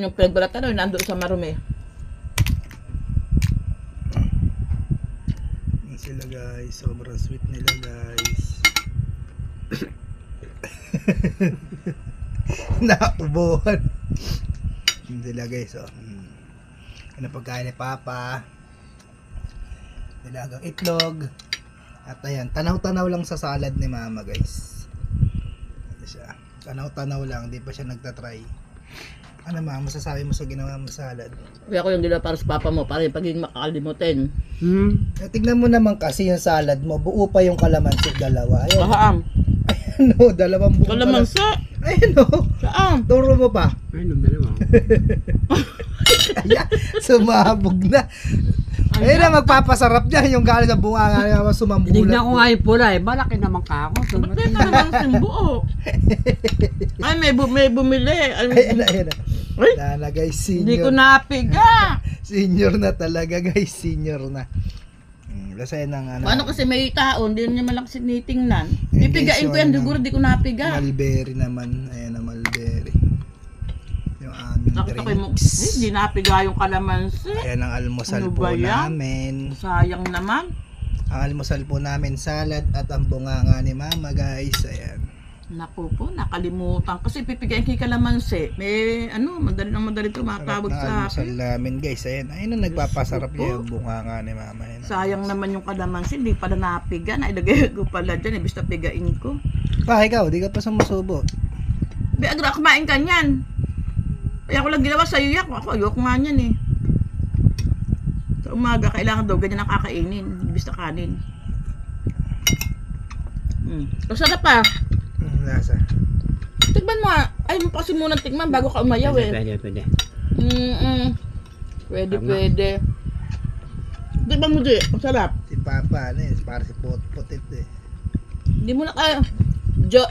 Yung pinagbalatan nandoon sa marumi. Yan sila guys, sobrang sweet nila guys. Naubuhan. Yan sila guys, oh. Ano pagkain ni Papa? Nilagang itlog. At ayan, tanaw-tanaw lang sa salad ni Mama guys. Ano siya? Tanaw-tanaw lang, di pa siya nagtatry. Ano Mama, masasabi mo sa ginawa mo salad? Kaya ko yung ginawa para sa papa mo, para yung pagiging makakalimutin. Tignan mo naman kasi yung salad mo, buo pa yung kalamansi dalawa. Ayan. Kahaam. Ayan o, dalawang buo Kalamansi. Ayan o. Saan? Turo mo pa. Ayun, dalawa. Ayan, sumabog na. Ayun na, magpapasarap niya yung galing sa bunga nga naman sumambulat. Tinignan ko nga yung pula eh. Malaki naman ka ako. Ba't kaya naman simbuo? Ay, may bumili. Ayan na, ayan na. Ay, Nana guys, hindi ko senior. napiga. Senior na talaga guys, senior na. Lasay ng ano. Paano kasi may tao, hindi niya malang sinitingnan. Eh, Pipigain ko yan, guys, siguro di ko napiga. Mulberry naman. Ayan na, mulberry. Yung aming Nakita ko yung drinks. hindi napiga yung kalamansi. Ayan ang almusal Ano po ba yan? namin. Sayang naman. Ang almusal po namin, salad at ang bunganga ni Mama guys. Ayan. Naku po, nakalimutan. Kasi pipigain kay kalamansi. May madali ito Sarap matawag ng sa almusal akin. namin guys. Ayan. Ayun ang nagpapasarap Diyos ko niya po. yung bunganga ni Mama. Ayan. Sayang naman yung kalamansi, hindi pala napiga. Nailagay ko pala dyan, ibig na pigain ko. Pa, ikaw, di ka pa sumusubo. Agra, kumain ka niyan. Kaya ko lang ginawa sa iyo yan. Ako, ayoko nga niyan eh. Sa umaga, kailangan daw ganyan ang kakainin. Ibig na kanin. Masarap pa. Lasa. Tikman mo nga. Ay, mo pa kasi muna tikman bago ka umayaw eh. Pwede. Pwede, Tama. pwede. Tikman mo di, masarap. Si Papa, ano eh, para si Potit eh. Hindi mo na kaya.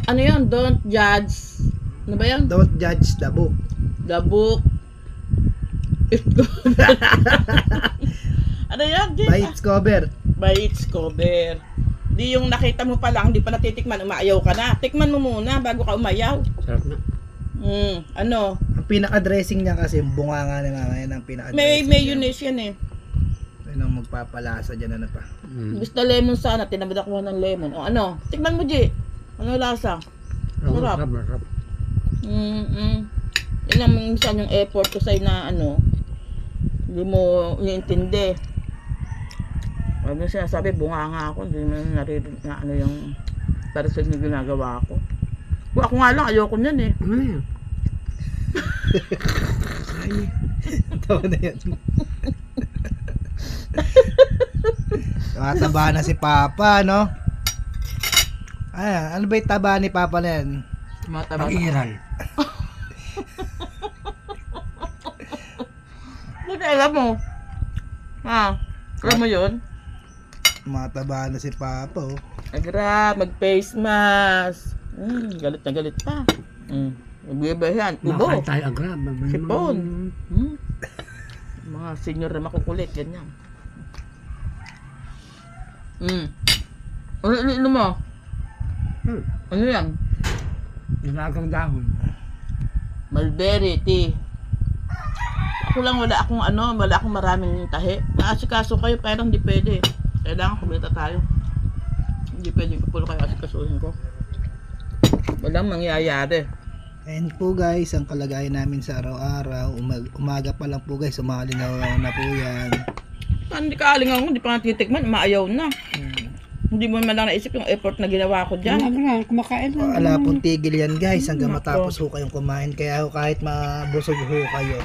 Ano yun? Don't judge. Ano ba yan? Don't judge the book. The book. Ano yan? Di? By its cover. By its cover. Di yung nakita mo pa lang, di pa natitikman, umaayaw ka na. Tikman mo muna bago ka umayaw. Sarap na. Ano? Ang pinaka-dressing niya kasi, yung bunganga ni Mama, yan ang pinaka-dressing May niya. mayonnaise yan eh. Yun ang magpapalasa dyan, ano pa. Gusto lemon sana, tinabad ako ng lemon. O ano? Tikman mo, Ji. Ano lasa? Sarap. Sarap. Yun ang minsan yung effort ko sa'yo na ano, hindi mo iniintindi. Ano sinasabi, bunga nga ako, hindi mo naririnig na ano yung para sa inyo ginagawa ko. Kung ako nga lang, ayoko niyan eh. Ano yan? Ay, Tawa na yan. Tumataba na si Papa, no? Ano ba yung taba ni Papa na yan? Tumataba. pag-iral. Buti alam mo. Ha? Alam mo yun? Tumataba na si Papa, oh. Agra, mag-face mask. Galit na galit pa. Magbibayan. Ubo. Makain tayo agrab. Sipon. Mga senior na makukulit. Ganyan. Ano mo? Ano yan? Nilagang dahon. Mulberry tea. Ako lang wala akong maraming tahi. Naasikaso kayo pero hindi pwede. Kailangan kumita tayo. Hindi pwede ko kayo asikasuhin ko. Walang mangyayari. And po guys, ang kalagayan namin sa araw-araw, umaga pa lang po guys, umalingaw na po yan. Hindi ka alingaw, hindi pa natitikman, maayaw na. Hindi mo man lang naisip yung effort na ginawa ko dyan. Kumakain lang. Wala pong tigil yan guys, hanggang Nako. matapos ho kayong kumain. Kaya ho, kahit mabusog ho kayo,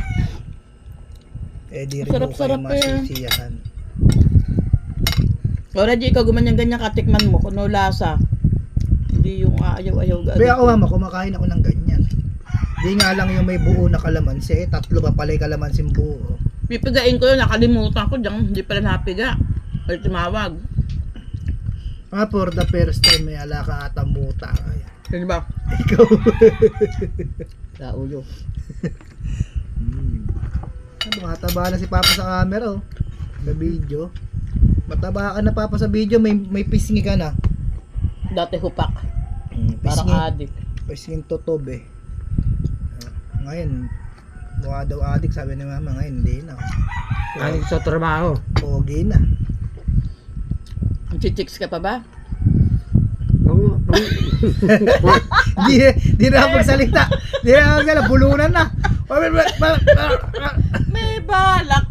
eh di rin ho kayo Sarap-sarap pa yan. masisiyahan. O Reggie, ikaw gumanyan-ganyan katikman mo, kung no lasa. Hindi yung ayaw-ayaw. Kaya ako mama, kumakain ako ng ganyan. Di nga lang yung may buo na kalamansi, tatlo pa pala yung kalamansin buo. Pipigain ko yun, nakalimutan ko dyan, hindi pala napiga. Ay tumawag. For the first time, may alaka ata muta. Sige ba? Ikaw. Sa ulo. Mataba na si Papa sa camera, oh. Sa video. Mataba ka na Papa sa video, may pisngi ka na. Dati hupak. Parang Pisngi. adik. Pisnging totob eh. Ngayon, Mukha daw adik, sabi ni mama. Ngayon, hindi na. Galing sa trabaho. Pogi na. Chichicks ka pa ba? Di na magsalita. Di na magsalita. Bulunan na. May balak